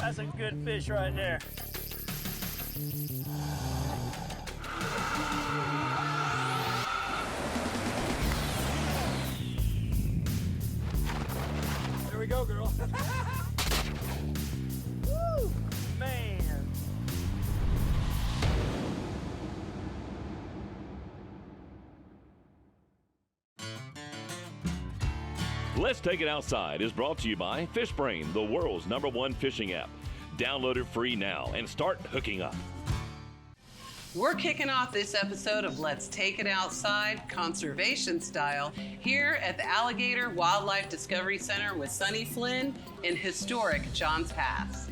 That's a good fish right there. There we go, girl. Woo, man. Let's Take It Outside is brought to you by FishBrain, the world's #1 fishing app. Download it free now and start hooking up. We're kicking off this episode of Let's Take It Outside, conservation style, here at the Alligator Wildlife Discovery Center with Sunny Flynn in historic Johns Pass.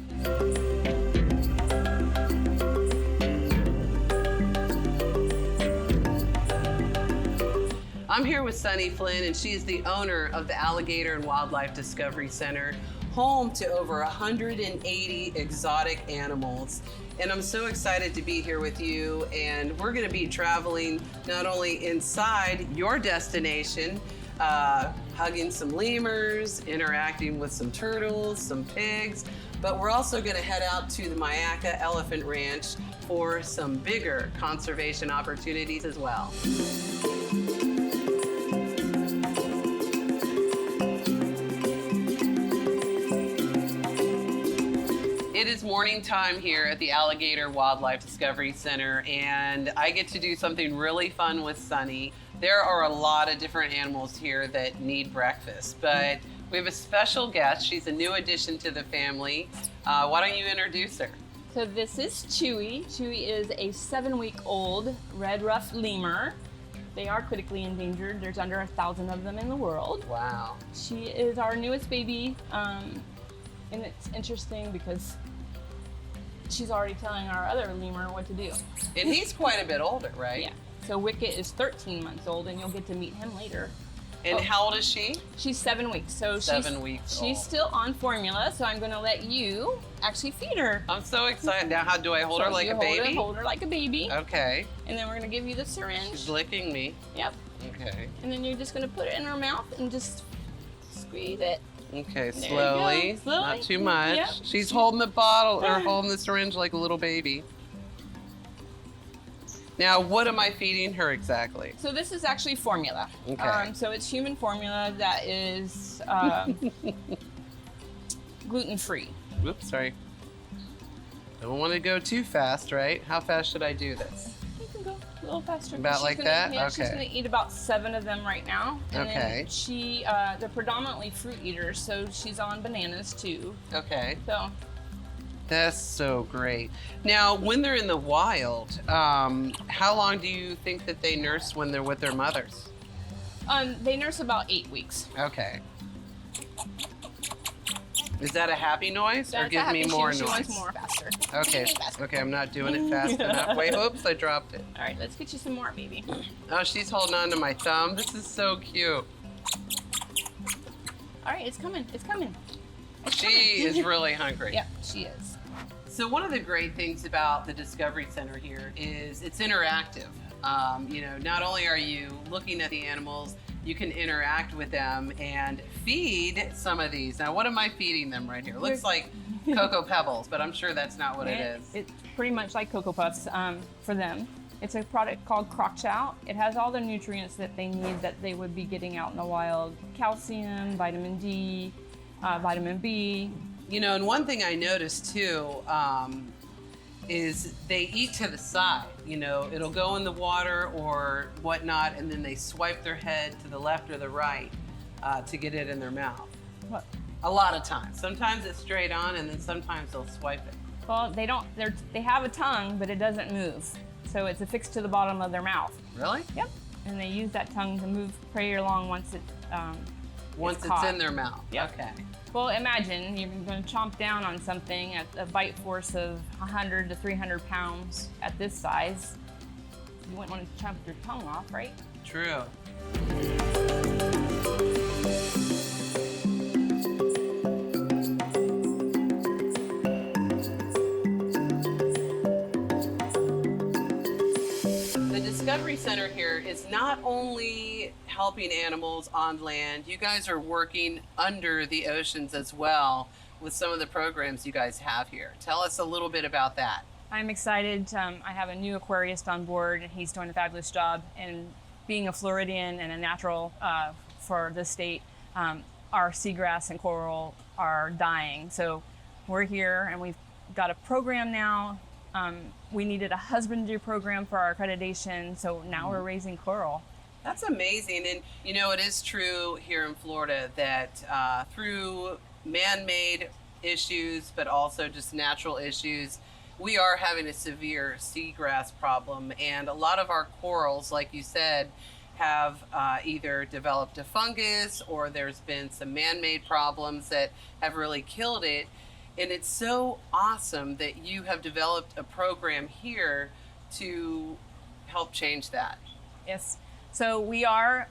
I'm here with Sunny Flynn, and she is the owner of the Alligator and Wildlife Discovery Center, home to over 180 exotic animals. And I'm so excited to be here with you, and we're gonna be traveling not only inside your destination, hugging some lemurs, interacting with some turtles, some pigs, but we're also gonna head out to the Myakka Elephant Ranch for some bigger conservation opportunities as well. It is morning time here at the Alligator Wildlife Discovery Center, and I get to do something really fun with Sunny. There are a lot of different animals here that need breakfast, but we have a special guest. She's a new addition to the family. Why don't you introduce her? So this is Chewy. Chewy is a 7-week-old red-ruffed lemur. They are critically endangered. There's under 1,000 of them in the world. Wow. She is our newest baby, and it's interesting because she's already telling our other lemur what to do. And he's quite a bit older, right? Yeah. So Wicket is 13 months old, and you'll get to meet him later. And how old is she? She's 7 weeks. So 7 weeks old. She's still on formula, so I'm going to let you actually feed her. I'm so excited. Now, how do I hold her like a baby? Hold her like a baby. Okay. And then we're going to give you the syringe. She's licking me. Yep. Okay. And then you're just going to put it in her mouth and just squeeze it. Okay, There you slowly, go. Slowly. not too much. Yep. She's holding the bottle, or holding the syringe like a little baby. Now, what am I feeding her exactly? So this is actually formula. Okay. So it's human formula that is gluten-free. Whoops, sorry. Don't want to go too fast, right? How fast should I do this? You can go a little faster. About like that? Yeah, Okay. she's gonna eat about 7 of them right now. And Okay. then they're predominantly fruit eaters, so she's on bananas too. Okay. So That's so great. Now, when they're in the wild, how long do you think that they nurse when they're with their mothers? they nurse about 8 weeks. Okay. Is that a happy noise, or That's give me more she noise? wants more faster. Okay. Okay, I'm not doing it fast enough. Wait, oops, I dropped it. All right, let's get you some more, baby. Oh, she's holding on to my thumb. This is so cute. All right, it's coming. It's coming. She is really hungry. Yep, she is. So one of the great things about the Discovery Center here is it's interactive. You know, not only are you looking at the animals, you can interact with them and feed some of these. Now, what am I feeding them right here? Looks like Cocoa Pebbles, but I'm sure that's not what it is. It's pretty much like Cocoa Puffs for them. It's a product called Crock Chow. It has all the nutrients that they need that they would be getting out in the wild. Calcium, vitamin D, vitamin B. You know, and one thing I noticed too is they eat to the side. You know, it'll go in the water or whatnot, and then they swipe their head to the left or the right to get it in their mouth. What? A lot of times. Sometimes it's straight on, and then sometimes they'll swipe it. Well, they don't. They have a tongue, but it doesn't move. So it's affixed to the bottom of their mouth. Really? Yep. And they use that tongue to move prey along once it. Once it's caught. in their mouth. Yep. Okay. Well, imagine you're going to chomp down on something at a bite force of 100 to 300 pounds at this size. You wouldn't want to chomp your tongue off, right? True. The Discovery Center here is not only helping animals on land, you guys are working under the oceans as well with some of the programs you guys have here. Tell us a little bit about that. I'm excited. I have a new aquarist on board, and he's doing a fabulous job. And being a Floridian and a natural for the state, our seagrass and coral are dying. So we're here, and we've got a program now. We needed a husbandry program for our accreditation, so now we're raising coral. That's amazing. And you know, it is true here in Florida that through man-made issues, but also just natural issues, we are having a severe seagrass problem. And a lot of our corals, like you said, have either developed a fungus or there's been some man-made problems that have really killed it. And it's so awesome that you have developed a program here to help change that. Yes. So we are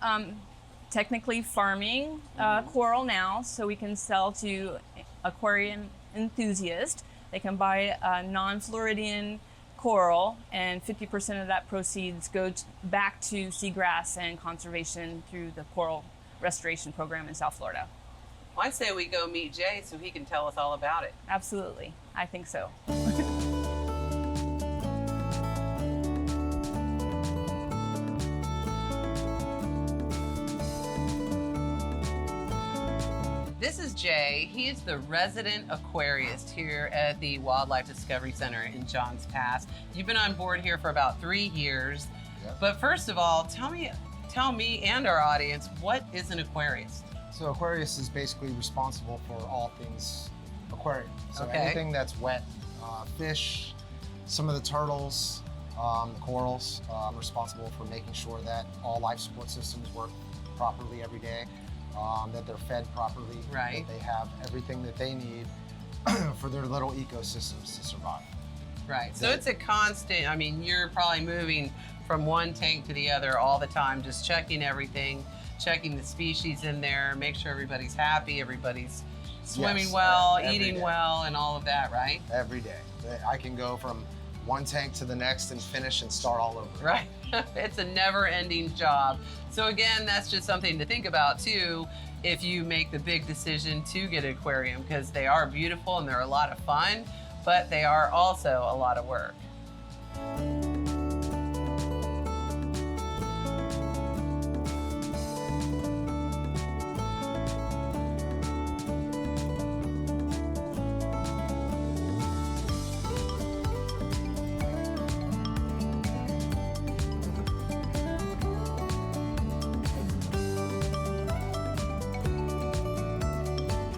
technically farming coral now, so we can sell to aquarium enthusiasts. They can buy a non-Floridian coral, and 50% of that proceeds go back to seagrass and conservation through the coral restoration program in South Florida. Well, I say we go meet Jay so he can tell us all about it. Absolutely. I think so. This is Jay. He is the resident aquarist here at the Wildlife Discovery Center in Johns Pass. You've been on board here for about 3 years. Yep. But first of all, tell me and our audience, what is an aquarist? So aquarius is basically responsible for all things aquarium. So Okay. anything that's wet, fish, some of the turtles, the corals, I'm responsible for making sure that all life support systems work properly every day, that they're fed properly, Right. that they have everything that they need for their little ecosystems to survive. Right. So it's a constant, I mean, you're probably moving from one tank to the other all the time, just checking everything, checking the species in there, make sure everybody's happy, everybody's swimming Yes, well, every eating day. well, and all of that, right? Every day. I can go from one tank to the next and finish and start all over. Right. It's a never-ending job. So again, that's just something to think about too if you make the big decision to get an aquarium, because they are beautiful and they're a lot of fun, but they are also a lot of work.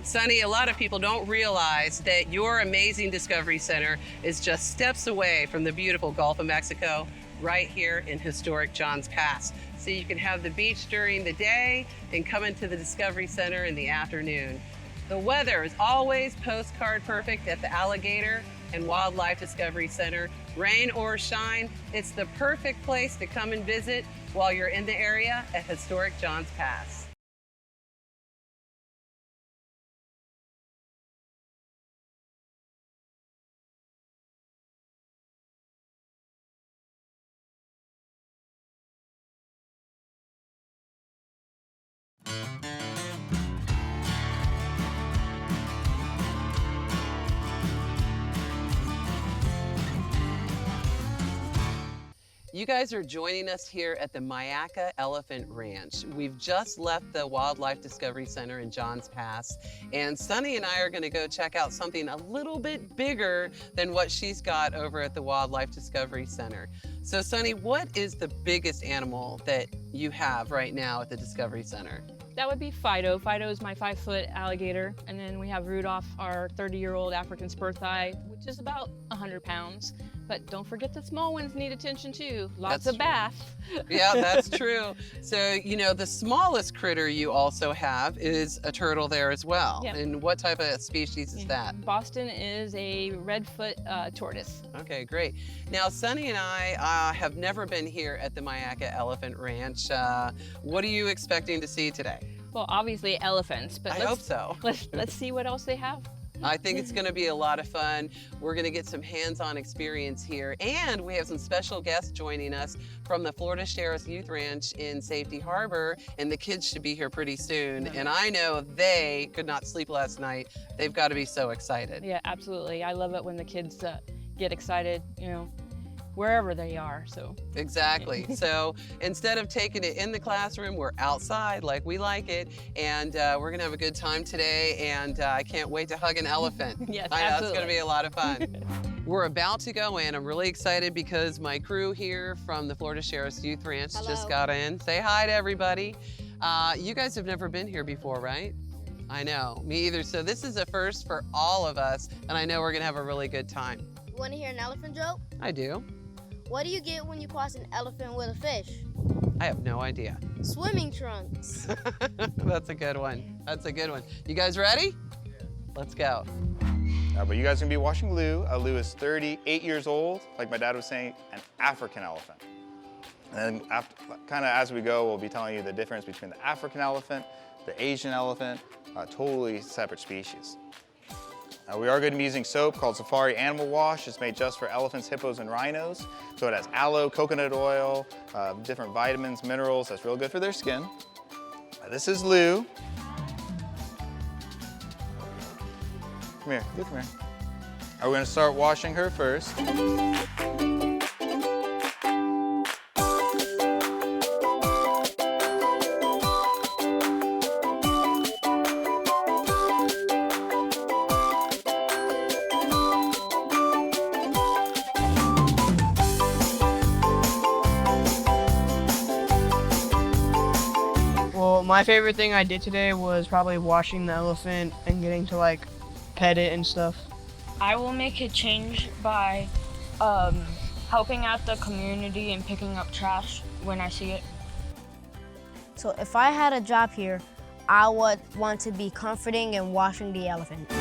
Sonny, a lot of people don't realize that your amazing Discovery Center is just steps away from the beautiful Gulf of Mexico, right here in historic Johns Pass. So you can have the beach during the day and come into the Discovery Center in the afternoon. The weather is always postcard perfect at the Alligator and Wildlife Discovery Center. Rain or shine, it's the perfect place to come and visit while you're in the area at historic Johns Pass. You guys are joining us here at the Myakka Elephant Ranch. We've just left the Wildlife Discovery Center in Johns Pass, and Sunny and I are gonna go check out something a little bit bigger than what she's got over at the Wildlife Discovery Center. So Sunny, what is the biggest animal that you have right now at the Discovery Center? That would be Fido. Fido is my 5-foot alligator. And then we have Rudolph, our 30-year-old African spur thigh, which is about 100 pounds. But don't forget the small ones need attention too. Lots That's of true. bath. Yeah, that's true. So, you know, the smallest critter you also have is a turtle there as well. Yep. And what type of species is Yeah. that? Boston is a redfoot tortoise. Okay, great. Now, Sunny and I have never been here at the Myakka Elephant Ranch. What are you expecting to see today? Well, obviously elephants, but I hope so. let's see what else they have. I think it's going to be a lot of fun. We're going to get some hands-on experience here, and we have some special guests joining us from the Florida Sheriff's Youth Ranch in Safety Harbor, and the kids should be here pretty soon. And I know they could not sleep last night. They've got to be so excited. Yeah, absolutely. I love it when the kids get excited, wherever they are. So Exactly. So instead of taking it in the classroom, we're outside like we like it, and we're gonna have a good time today, and I can't wait to hug an elephant. Yes, I know, it's absolutely. gonna be a lot of fun. We're about to go in. I'm really excited because my crew here from the Florida Sheriff's Youth Ranch just got in. Say hi to everybody. You guys have never been here before, right? I know, me either. So this is a first for all of us, and I know we're gonna have a really good time. You want to hear an elephant joke? I do. What do you get when you cross an elephant with a fish? I have no idea. Swimming trunks. That's a good one. That's a good one. You guys ready? Let's go. But you guys are gonna be watching Lou. Lou is 38 years old, like my dad was saying, an African elephant. And then kind of as we go, we'll be telling you the difference between the African elephant, the Asian elephant, totally separate species. We are going to be using soap called Safari Animal Wash. It's made just for elephants, hippos, and rhinos. So it has aloe, coconut oil, different vitamins, minerals. That's real good for their skin. This is Lou. Come here, Lou, come here. We're going to start washing her first. Well, my favorite thing I did today was probably washing the elephant and getting to pet it and stuff. I will make a change by helping out the community and picking up trash when I see it. So if I had a job here, I would want to be comforting and washing the elephant.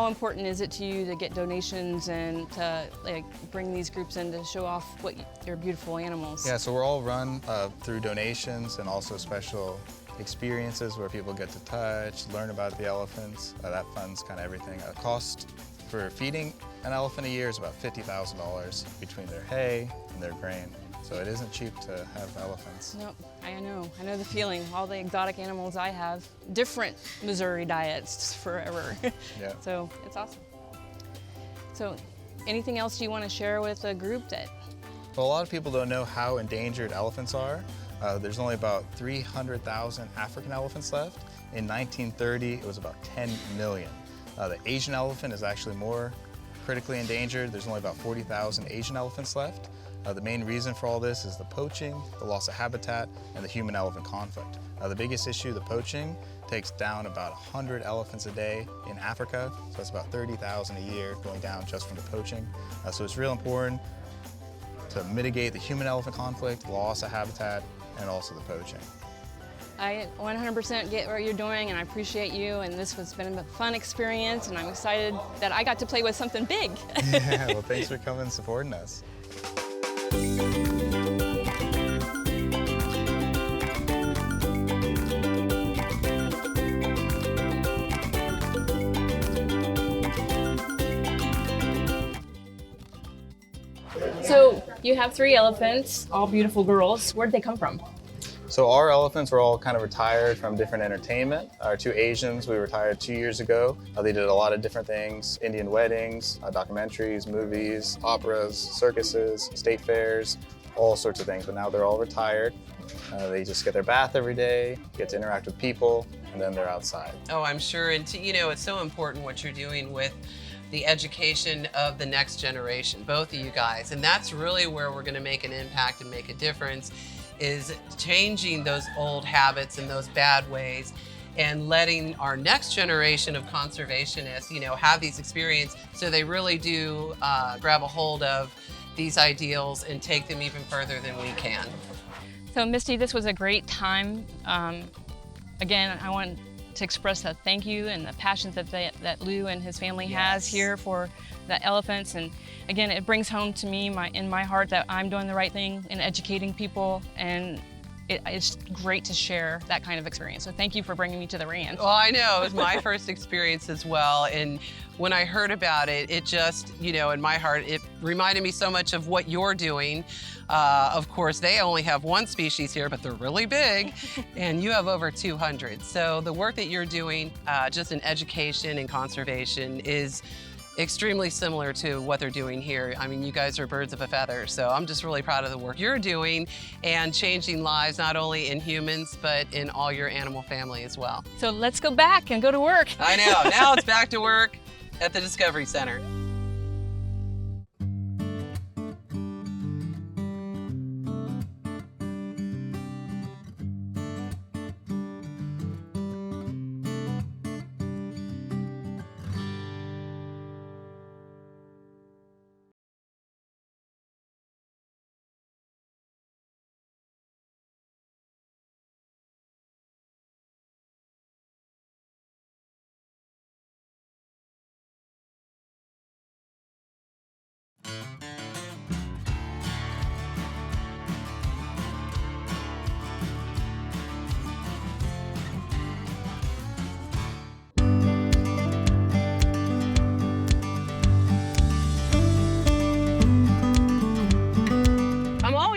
how important is it to you to get donations and to bring these groups in to show off what their beautiful animals? Yeah, so we're all run through donations and also special experiences where people get to touch, learn about the elephants. That funds kind of everything. Cost for feeding an elephant a year is about $50,000 between their hay and their grain. So it isn't cheap to have elephants. Nope, I know the feeling. All the exotic animals I have, different Missouri diets forever. Yeah. So it's awesome. So anything else you want to share with a group that? Well, a lot of people don't know how endangered elephants are. There's only about 300,000 African elephants left. In 1930, it was about 10 million. The Asian elephant is actually more critically endangered. There's only about 40,000 Asian elephants left. The main reason for all this is the poaching, the loss of habitat, and the human-elephant conflict. The biggest issue, the poaching, takes down about 100 elephants a day in Africa, so that's about 30,000 a year going down just from the poaching. So it's real important to mitigate the human-elephant conflict, the loss of habitat, and also the poaching. I 100% get what you're doing, and I appreciate you, and this has been a fun experience, and I'm excited that I got to play with something big. Yeah, well, thanks for coming and supporting us. So you have 3 elephants, all beautiful girls. Where'd they come from? So our elephants were all kind of retired from different entertainment. Our 2 Asians, we retired 2 years ago. They did a lot of different things, Indian weddings, documentaries, movies, operas, circuses, state fairs, all sorts of things, but now they're all retired. They just get their bath every day, get to interact with people, and then they're outside. Oh, I'm sure, and it's so important what you're doing with the education of the next generation, both of you guys, and that's really where we're gonna make an impact and make a difference, is changing those old habits and those bad ways and letting our next generation of conservationists, have these experiences so they really do grab a hold of these ideals and take them even further than we can. So Misty, this was a great time. Again, I want to express a thank you and the passion that Lou and his family has here for the elephants. And again, it brings home to me in my heart that I'm doing the right thing in educating people and it's great to share that kind of experience. So thank you for bringing me to the ranch. Well, I know, it was my first experience as well. And when I heard about it, it just, in my heart, it reminded me so much of what you're doing. Of course, they only have one species here, but they're really big, and you have over 200. So the work that you're doing, just in education and conservation, is extremely similar to what they're doing here. I mean, you guys are birds of a feather, so I'm just really proud of the work you're doing and changing lives, not only in humans, but in all your animal family as well. So let's go back and go to work. I know, now it's back to work at the Discovery Center.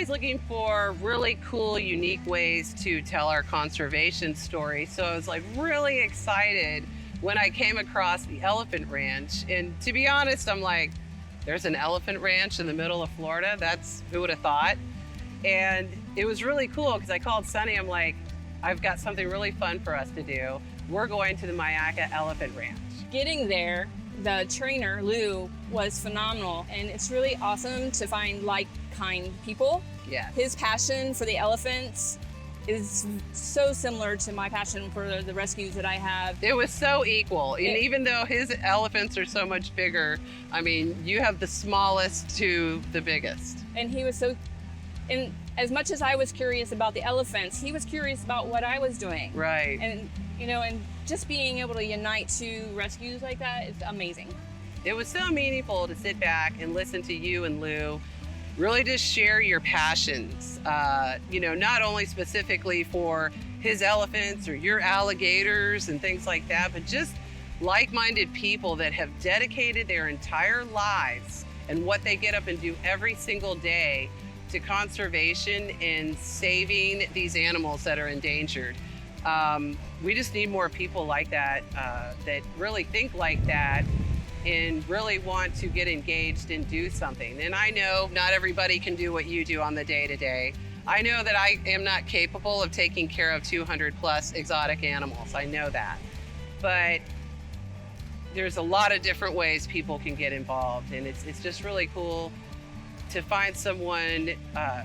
Looking for really cool, unique ways to tell our conservation story. So I was like really excited when I came across the Elephant Ranch. And to be honest, I'm like, there's an elephant ranch in the middle of Florida? Who would have thought? And it was really cool because I called Sunny. I'm like, I've got something really fun for us to do. We're going to the Myakka Elephant Ranch. Getting there, the trainer, Lou, was phenomenal. And it's really awesome to find like-kind people. Yes. His passion for the elephants is so similar to my passion for the rescues that I have. It was so equal. And even though his elephants are so much bigger, I mean, you have the smallest to the biggest. And he was so, and as much as I was curious about the elephants, he was curious about what I was doing. Right. And, and just being able to unite two rescues like that is amazing. It was so meaningful to sit back and listen to you and Lou really just share your passions, not only specifically for his elephants or your alligators and things like that, but just like-minded people that have dedicated their entire lives and what they get up and do every single day to conservation and saving these animals that are endangered. We just need more people like that, that really think like that and really want to get engaged and do something. And I know not everybody can do what you do on the day-to-day. I know that I am not capable of taking care of 200 plus exotic animals. I know that. But there's a lot of different ways people can get involved, and it's just really cool to find someone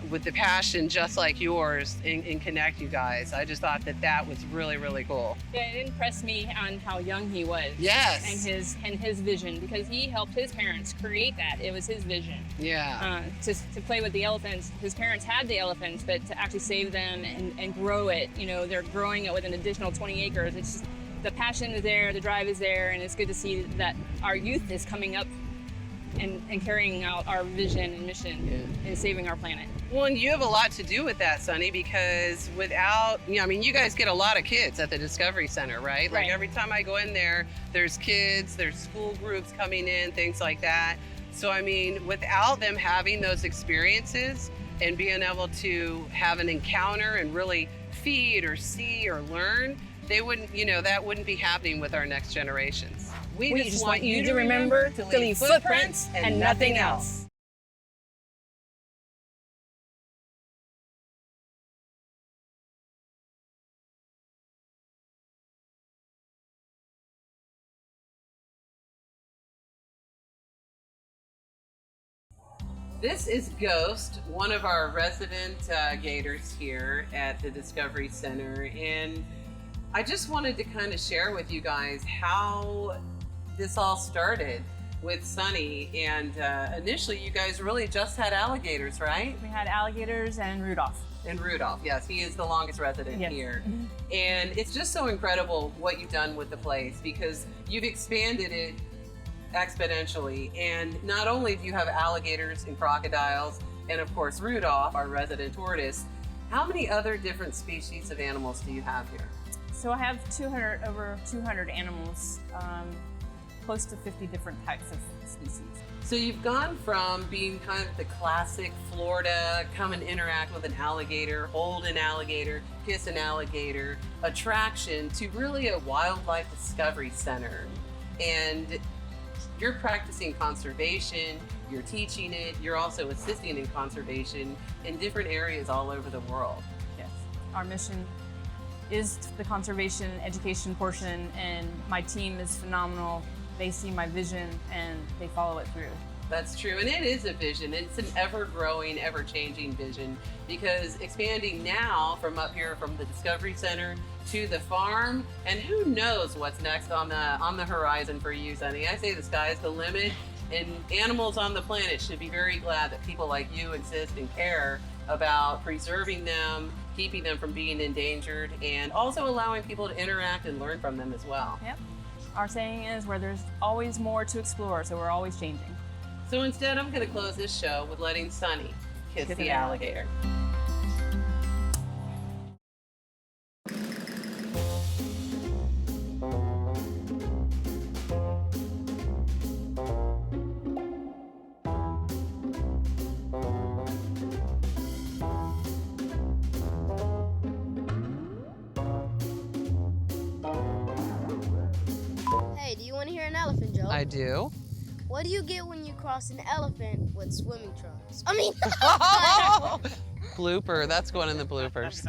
with the passion just like yours and connect you guys. I just thought that was really, really cool. Yeah, it impressed me on how young he was. Yes. And his vision, because he helped his parents create that. It was his vision. Yeah. To play with the elephants. His parents had the elephants, but to actually save them and grow it, they're growing it with an additional 20 acres. It's just, the passion is there, the drive is there, and it's good to see that our youth is coming up and carrying out our vision and mission in saving our planet. Well, and you have a lot to do with that, Sunny, because without, you guys get a lot of kids at the Discovery Center, right? Like every time I go in there, there's kids, there's school groups coming in, things like that. So, without them having those experiences and being able to have an encounter and really feed or see or learn, they wouldn't, that wouldn't be happening with our next generations. We just want you to remember to leave footprints and nothing else. This is Ghost, one of our resident Gators here at the Discovery Center. And I just wanted to kind of share with you guys how this all started with Sunny. And initially, you guys really just had alligators, right? We had alligators and Rudolph. And Rudolph, yes, he is the longest resident here. And it's just so incredible what you've done with the place, because you've expanded it exponentially. And not only do you have alligators and crocodiles, and of course Rudolph, our resident tortoise, How many other different species of animals do you have here? So I have over 200 animals, close to 50 different types of species. So you've gone from being kind of the classic Florida, come and interact with an alligator, hold an alligator, kiss an alligator attraction to really a wildlife discovery center. And you're practicing conservation, you're teaching it, you're also assisting in conservation in different areas all over the world. Yes. Our mission is the conservation education portion, and my team is phenomenal. They see my vision and they follow it through. That's true, and it is a vision. It's an ever-growing, ever-changing vision, because expanding now from up here from the Discovery Center to the farm, and who knows what's next on the horizon for you, Sonny. I say the sky's the limit, and animals on the planet should be very glad that people like you exist and care about preserving them, keeping them from being endangered, and also allowing people to interact and learn from them as well. Yep. Our saying is where there's always more to explore, so we're always changing. So instead, I'm going to close this show with letting Sonny kiss the alligator. Hey, do you want to hear an elephant joke? I do. What do you get when you cross an elephant with swimming trunks? I mean, Blooper. That's going in the bloopers.